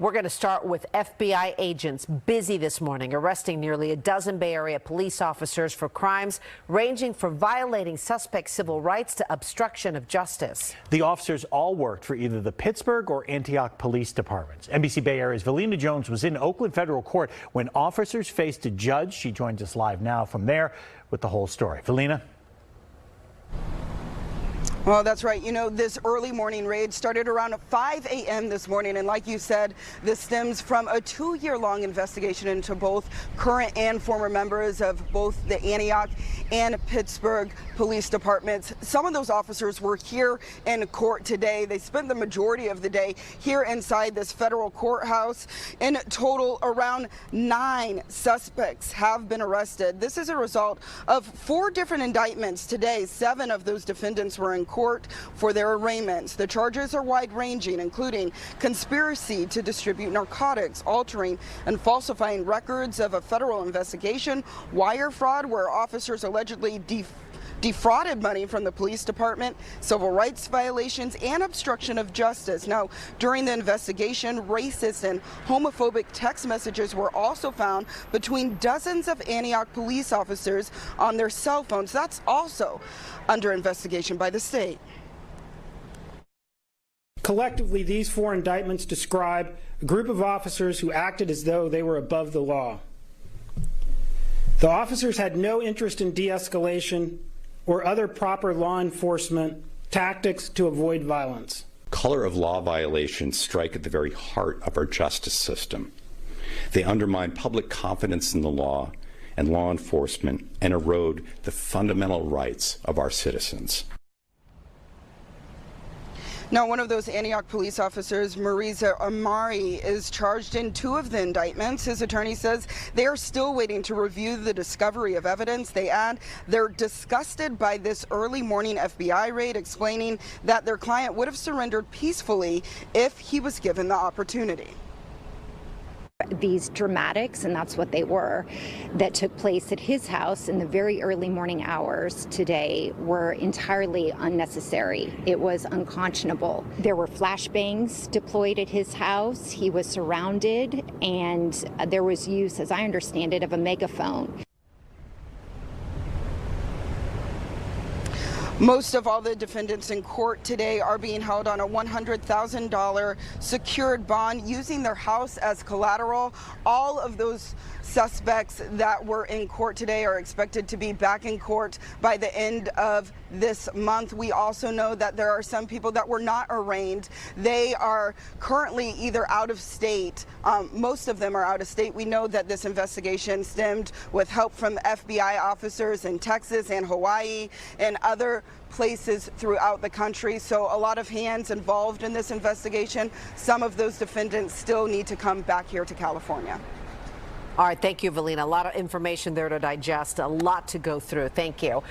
We're going to start with FBI agents busy this morning, arresting nearly a dozen Bay Area police officers for crimes ranging from violating suspect civil rights to obstruction of justice. The officers all worked for either the Pittsburgh or Antioch police departments. NBC Bay Area's Valina Jones was in Oakland federal court when officers faced a judge. She joins us live now from there with the whole story. Valina. Well, that's right. You know, this early morning raid started around 5 a.m. this morning. And like you said, this stems from a 2-year-long investigation into both current and former members of both the Antioch and Pittsburgh police departments. Some of those officers were here in court today. They spent the majority of the day here inside this federal courthouse. In total, around 9 suspects have been arrested. This is a result of 4 different indictments today. 7 of those defendants were in court for their arraignments. The charges are wide-ranging, including conspiracy to distribute narcotics, altering and falsifying records of a federal investigation, wire fraud where officers allegedly defrauded money from the police department, civil rights violations, and obstruction of justice. Now, during the investigation, racist and homophobic text messages were also found between dozens of Antioch police officers on their cell phones. That's also under investigation by the state. Collectively, these 4 indictments describe a group of officers who acted as though they were above the law. The officers had no interest in de-escalation or other proper law enforcement tactics to avoid violence. Color of law violations strike at the very heart of our justice system. They undermine public confidence in the law and law enforcement and erode the fundamental rights of our citizens. Now, one of those Antioch police officers, Marisa Amari, is charged in 2 of the indictments. His attorney says they are still waiting to review the discovery of evidence. They add they're disgusted by this early morning FBI raid, explaining that their client would have surrendered peacefully if he was given the opportunity. These dramatics, and that's what they were, that took place at his house in the very early morning hours today were entirely unnecessary. It was unconscionable. There were flashbangs deployed at his house. He was surrounded, and there was use, as I understand it, of a megaphone. Most of all the defendants in court today are being held on a $100,000 secured bond using their house as collateral. All of those suspects that were in court today are expected to be back in court by the end of this month. We also know that there are some people that were not arraigned. They are currently either out of state. Most of them are out of state. We know that this investigation stemmed with help from FBI officers in Texas and Hawaii and other places throughout the country. So a lot of hands involved in this investigation. Some of those defendants still need to come back here to California. All right. Thank you, Valina. A lot of information there to digest, a lot to go through. Thank you.